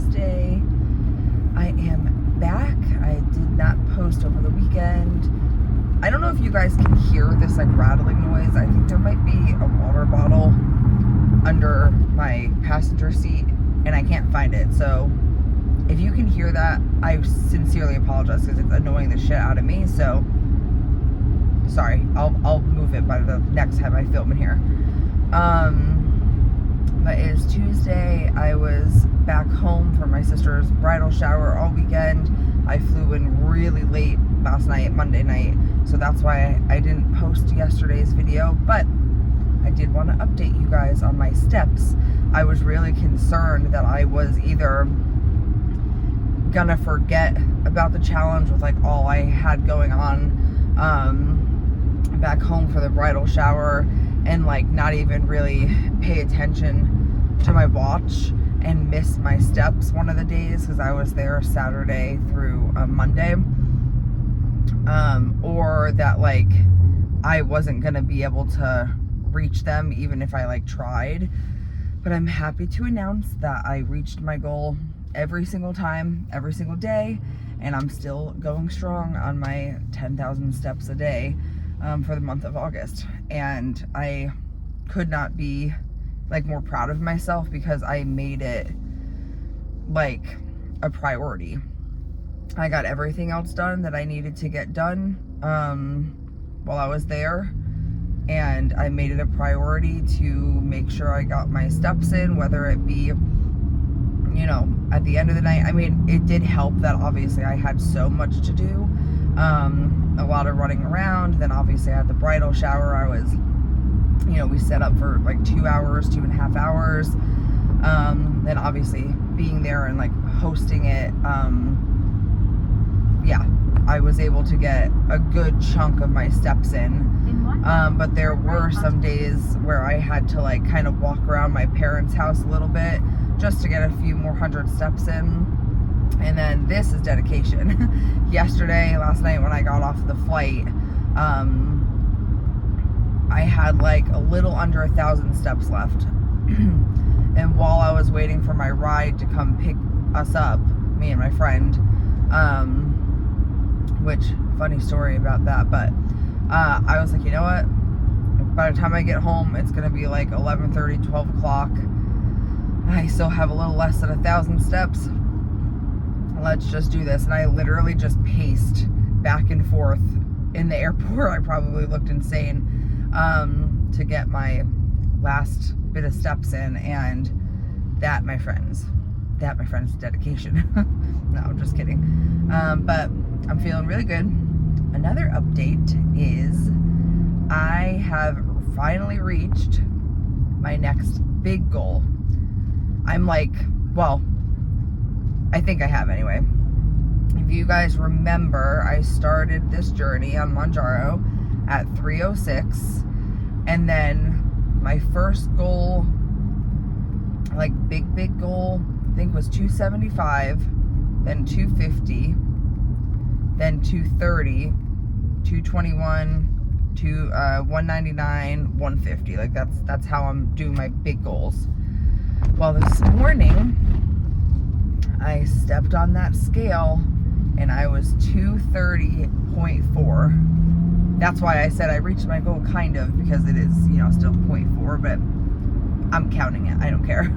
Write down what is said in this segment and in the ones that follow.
Tuesday. I am back. I did not post over the weekend. I don't know if you guys can hear this like rattling noise. I think there might be a water bottle under my passenger seat and I can't find it. So if you can hear that, I sincerely apologize because it's annoying the shit out of me. So sorry, I'll move it by the next time I film in here. But it is Tuesday. I was back home for my sister's bridal shower all weekend. I flew in really late last night, Monday night, so that's why I didn't post yesterday's video, but I did want to update you guys on my steps. I was really concerned that I was either gonna forget about the challenge with like all I had going on back home for the bridal shower and like not even really pay attention to my watch and miss my steps one of the days because I was there Saturday through Monday, or that like I wasn't gonna be able to reach them even if I like tried. But I'm happy to announce that I reached my goal every single time, every single day, and I'm still going strong on my 10,000 steps a day for the month of August. And I could not be like more proud of myself because I made it like a priority. I got everything else done that I needed to get done while I was there, and I made it a priority to make sure I got my steps in, whether it be, you know, at the end of the night. I mean, it did help that obviously I had so much to do, a lot of running around. Then obviously I had the bridal shower. I was, you know, we set up for like 2 hours, 2.5 hours. Then obviously being there and like hosting it, yeah, I was able to get a good chunk of my steps in. But there were some days where I had to like kind of walk around my parents' house a little bit just to get a few more 100 steps in. And then this is dedication. Yesterday, last night when I got off the flight, I had like a little under 1,000 steps left. And while I was waiting for my ride to come pick us up, me and my friend, which, funny story about that, but I was like, you know what? By the time I get home, it's gonna be like 11:30, 12 o'clock. I still have a little less than 1,000 steps. Let's just do this. And I literally just paced back and forth in the airport. I probably looked insane to get my last bit of steps in, and that, my friends, is dedication. No, I'm just kidding. But I'm feeling really good. Another update is I have finally reached my next big goal. I'm like, well, I think I have anyway. If you guys remember, I started this journey on Mounjaro at 306, and then my first goal, like big goal, I think was 275, then 250, then 230, 221, 199, 150. Like that's how I'm doing my big goals. Well, this morning I stepped on that scale and I was 230.4. That's why I said I reached my goal, kind of, because it is, you know, still 0.4, but I'm counting it. I don't care.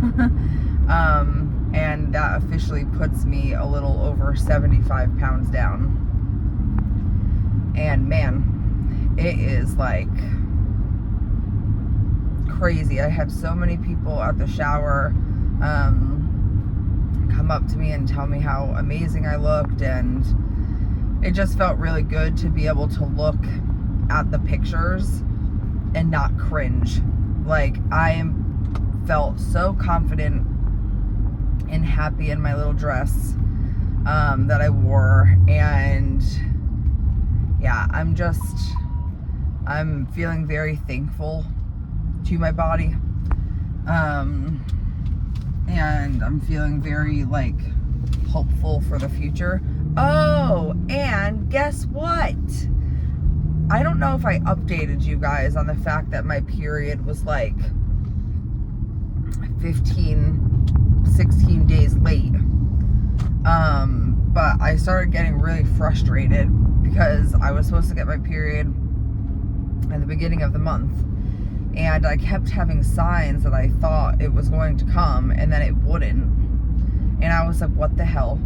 And that officially puts me a little over 75 pounds down. And man, it is like crazy. I had so many people at the shower come up to me and tell me how amazing I looked, and it just felt really good to be able to look at the pictures and not cringe. Like, I felt so confident and happy in my little dress that I wore, and yeah, I'm feeling very thankful to my body, and I'm feeling very like hopeful for the future. Oh, and guess what? I don't know if I updated you guys on the fact that my period was like 15, 16 days late. But I started getting really frustrated because I was supposed to get my period at the beginning of the month, and I kept having signs that I thought it was going to come and then it wouldn't, and I was like, what the hell?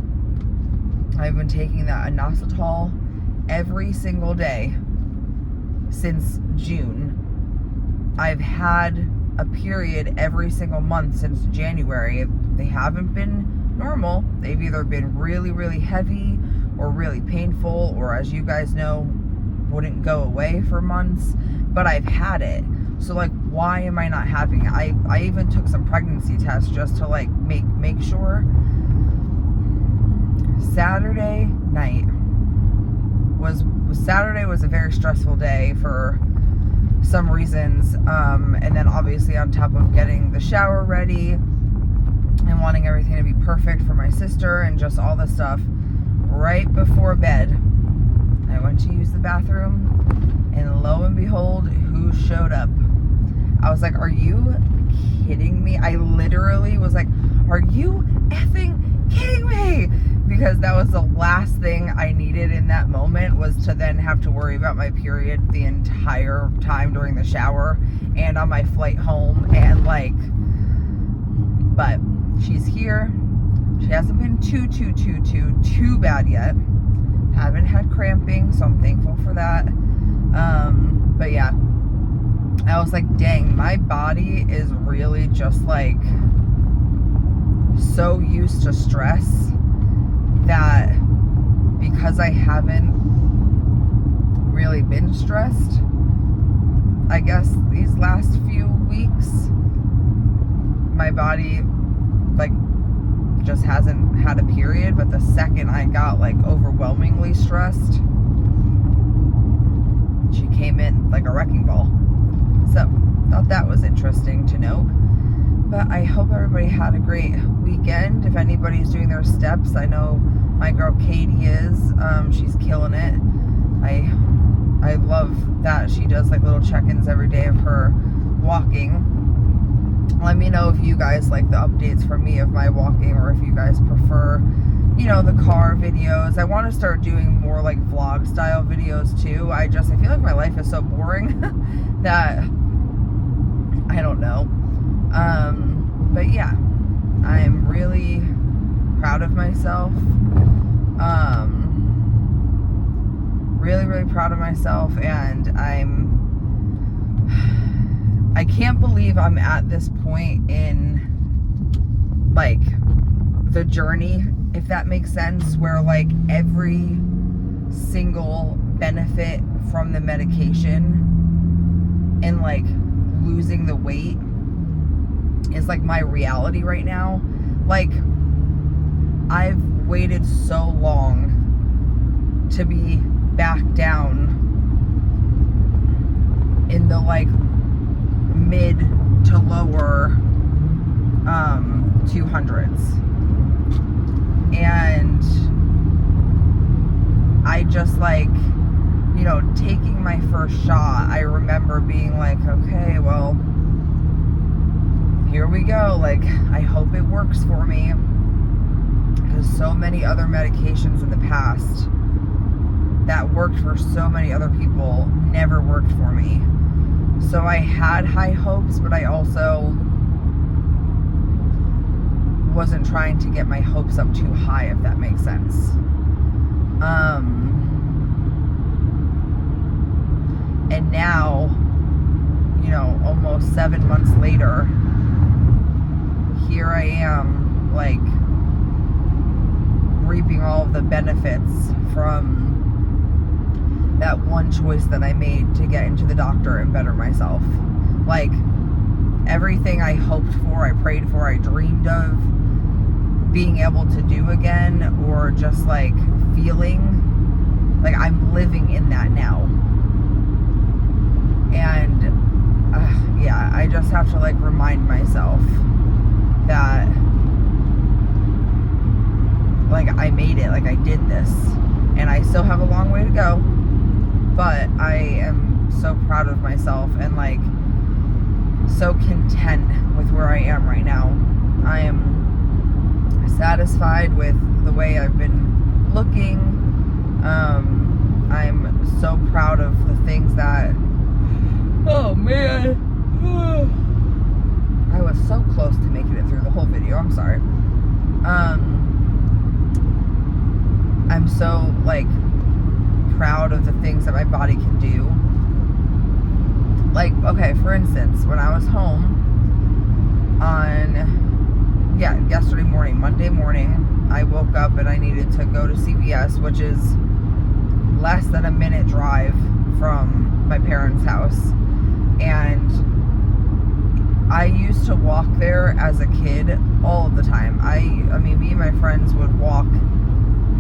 I've been taking that inositol every single day since June. I've had a period every single month since January. They haven't been normal. They've either been really, really heavy or really painful, or, as you guys know, wouldn't go away for months, but I've had it. So like, why am I not having it? I even took some pregnancy tests just to like make sure. Saturday night was a very stressful day for some reasons, and then obviously on top of getting the shower ready and wanting everything to be perfect for my sister and just all this stuff, right before bed I went to use the bathroom, and lo and behold, who showed up? I was like, are you kidding me? I literally was like, are you effing kidding me? Because that was the last thing I needed in that moment, was to then have to worry about my period the entire time during the shower and on my flight home, and like, but she's here. She hasn't been too bad yet. Haven't had cramping, so I'm thankful for that. But yeah, I was like, dang, my body is really just like so used to stress that because I haven't really been stressed, I guess these last few weeks, my body like just hasn't had a period. But the second I got like overwhelmingly stressed, she came in like a wrecking ball. So thought that was interesting to note. But I hope everybody had a great weekend. If anybody's doing their steps, I know my girl Katie is. She's killing it. I love that she does like little check-ins every day of her walking. Let me know if you guys like the updates from me of my walking, or if you guys prefer, you know, the car videos. I want to start doing more like vlog style videos too. I feel like my life is so boring that I don't know. But yeah, I'm really proud of myself. Really, really proud of myself, and I can't believe I'm at this point in like the journey, if that makes sense, where like every single benefit from the medication and like losing the weight is like my reality right now. Like, I've waited so long to be back down in the like mid to lower 200s, and I just like, you know, taking my first shot, I remember being like, okay, well, here we go. Like, I hope it works for me, because so many other medications in the past that worked for so many other people never worked for me. So I had high hopes, but I also wasn't trying to get my hopes up too high, if that makes sense. And now, you know, almost 7 months later, here I am, like, reaping all of the benefits from that one choice that I made to get into the doctor and better myself. Like, everything I hoped for, I prayed for, I dreamed of being able to do again, or just like feeling like I'm living in that now. And yeah, I just have to like remind myself that like I made it, like I did this, and I still have a long way to go, but I am so proud of myself and like so content with where I am right now. I am satisfied with the way way I've been looking. I'm so proud of the things that, oh man, I was so close to making it through the whole video, I'm sorry. I'm so, like, proud of the things that my body can do. Like, okay, for instance, when I was home on, yesterday morning, Monday morning, I woke up and I needed to go to CVS, which is less than a minute drive from my parents' house. And I used to walk there as a kid all of the time. I mean, me and my friends would walk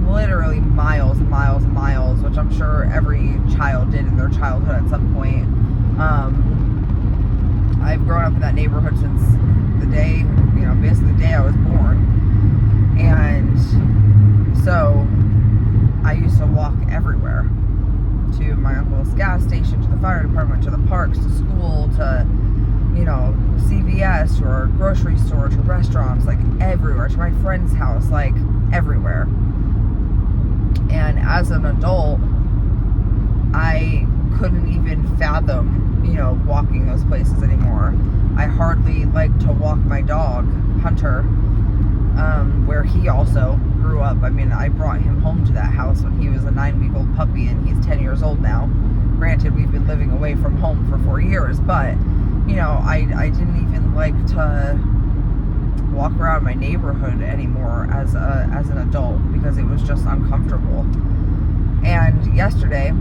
literally miles and miles and miles, which I'm sure every child did in their childhood at some point. I've grown up in that neighborhood since the day, basically the day I was born. And so I used to walk everywhere, to my uncle's gas station, to the fire department, to the parks, to school, to, CVS, or grocery store, to restaurants, like everywhere, to my friend's house, like everywhere. And as an adult, I couldn't even fathom, walking those places anymore. I hardly like to walk my dog, Hunter, where he also grew up. I mean, I brought him home to that house when he was a 9-week-old puppy, and he's 10 years old now. Granted, we've been living away from home for 4 years, but, I didn't even like to walk around my neighborhood anymore as an adult, because it was just uncomfortable. And yesterday,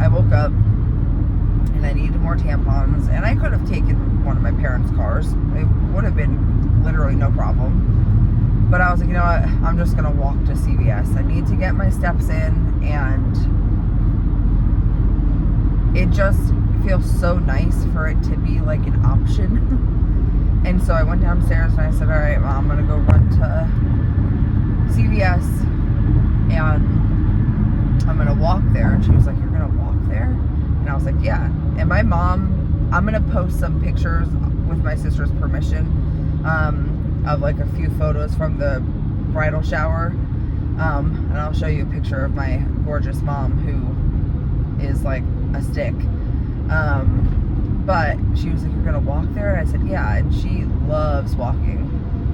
I woke up and I needed more tampons, and I could have taken one of my parents' cars. It would have been literally no problem. But I was like, you know what? I'm just gonna walk to CVS. I need to get my steps in, and it just feels so nice for it to be like an option. And so I went downstairs and I said, all right, Mom, I'm gonna go run to CVS and I'm gonna walk there. And she was like, you're gonna walk there? And I was like, yeah. And my mom, I'm gonna post some pictures with my sister's permission, of like a few photos from the bridal shower. And I'll show you a picture of my gorgeous mom, who is like a stick. But she was like, you're gonna walk there? And I said, yeah. And she loves walking.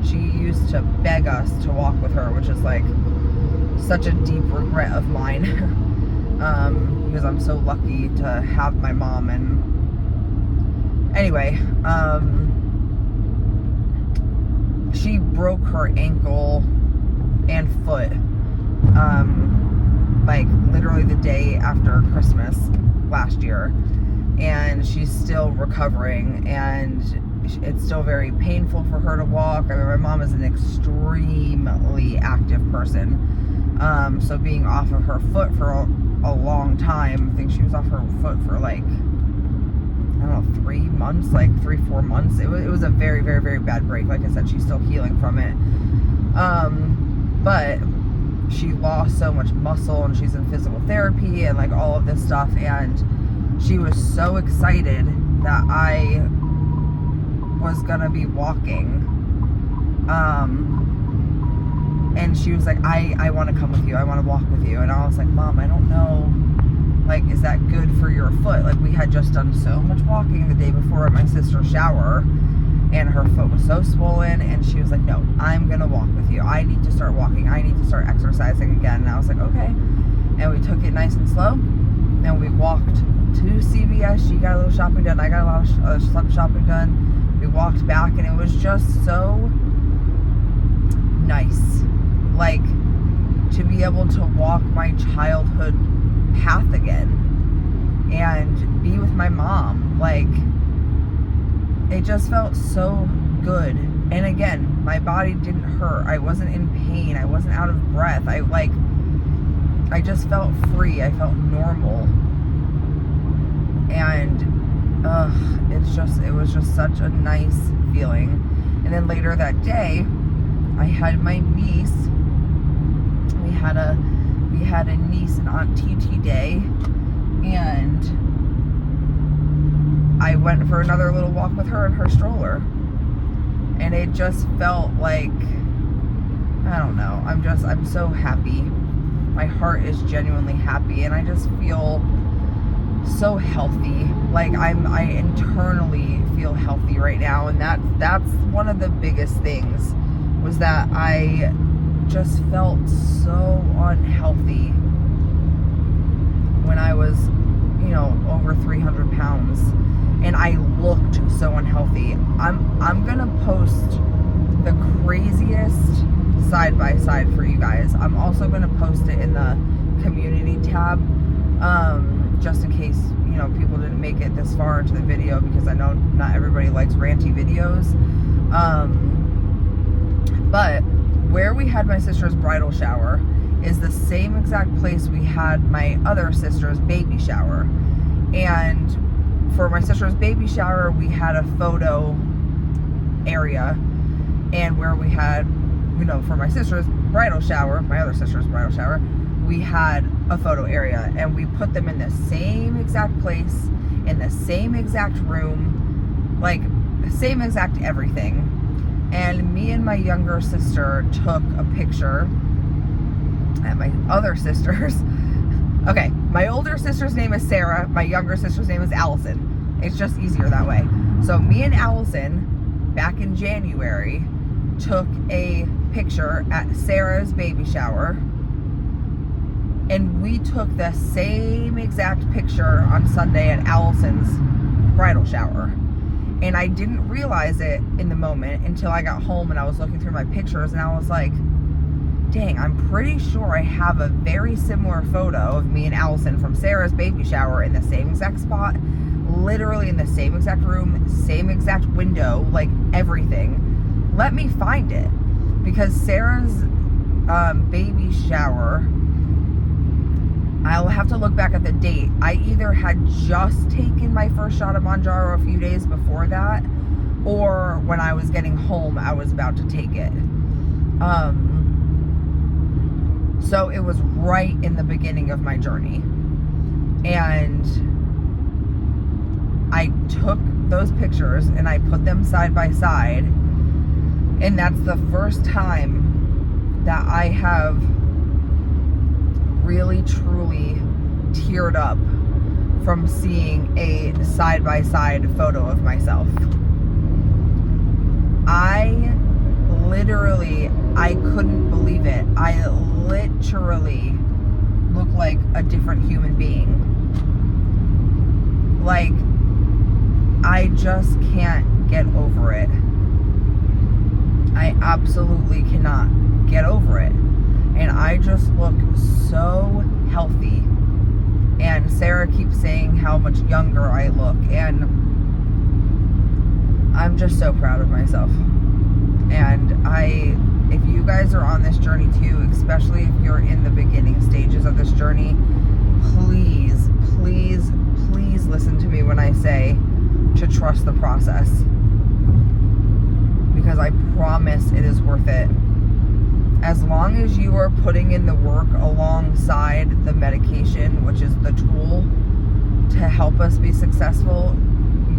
She used to beg us to walk with her, which is like such a deep regret of mine. Because I'm so lucky to have my mom. And anyway, she broke her ankle and foot, like literally the day after Christmas last year. And she's still recovering, and it's still very painful for her to walk. I mean, my mom is an extremely active person. So being off of her foot for a long time, I think she was off her foot for like, I don't know, 3 months, like 3-4 months. It was a very, very, very bad break. Like I said, she's still healing from it. But she lost so much muscle, and she's in physical therapy and like all of this stuff. And she was so excited that I was gonna be walking. And she was like, I want to come with you. I want to walk with you. And I was like, Mom, I don't know. Like, is that good for your foot? Like, we had just done so much walking the day before at my sister's shower, and her foot was so swollen. And she was like, no, I'm going to walk with you. I need to start walking. I need to start exercising again. And I was like, okay. And we took it nice and slow. And we walked to CVS. She got a little shopping done. I got a lot of some shopping done. We walked back, and it was just so nice. Like, to be able to walk my childhood path again and be with my mom. Like, it just felt so good. And again, my body didn't hurt. I wasn't in pain. I wasn't out of breath. I just felt free. I felt normal. And it was just such a nice feeling. And then later that day, I had my niece. We had a niece and Aunt TT day, and I went for another little walk with her in her stroller, and it just felt like I don't know. I'm so happy. My heart is genuinely happy, and I just feel so healthy. Like I internally feel healthy right now, and that's one of the biggest things, was that I just felt so unhealthy when I was, over 300 pounds, and I looked so unhealthy. I'm gonna post the craziest side by side for you guys. I'm also gonna post it in the community tab, just in case people didn't make it this far into the video, because I know not everybody likes ranty videos. But where we had my sister's bridal shower is the same exact place we had my other sister's baby shower. And for my sister's baby shower, we had a photo area, and where we had, for my sister's bridal shower, my other sister's bridal shower, we had a photo area, and we put them in the same exact place, in the same exact room, like same exact everything. And me and my younger sister took a picture at my other sister's. Okay, my older sister's name is Sarah, my younger sister's name is Allison. It's just easier that way. So me and Allison, back in January, took a picture at Sarah's baby shower, and we took the same exact picture on Sunday at Allison's bridal shower. And I didn't realize it in the moment until I got home and I was looking through my pictures, and I was like, dang, I'm pretty sure I have a very similar photo of me and Allison from Sarah's baby shower in the same exact spot, literally in the same exact room, same exact window, like everything. Let me find it, because Sarah's baby shower, I'll have to look back at the date. I either had just taken my first shot of Mounjaro a few days before that, or when I was getting home, I was about to take it. So it was right in the beginning of my journey. And I took those pictures and I put them side by side. And that's the first time that I have really truly teared up from seeing a side-by-side photo of myself. I couldn't believe it. I literally look like a different human being. Like, I just can't get over it. I absolutely cannot get over it. And I just look so healthy. And Sarah keeps saying how much younger I look. And I'm just so proud of myself. And if you guys are on this journey too, especially if you're in the beginning stages of this journey, please, please, please listen to me when I say to trust the process. Because I promise it is worth it. As long as you are putting in the work alongside the medication, which is the tool to help us be successful,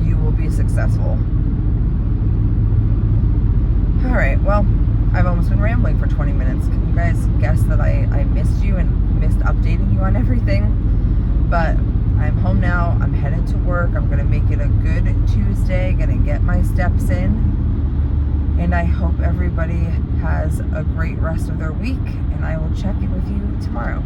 you will be successful. All right, well, I've almost been rambling for 20 minutes. Can you guys guess that I missed you and missed updating you on everything? But I'm home now. I'm headed to work. I'm going to make it a good Tuesday. Going to get my steps in. And I hope everybody has a great rest of their week. And I will check in with you tomorrow.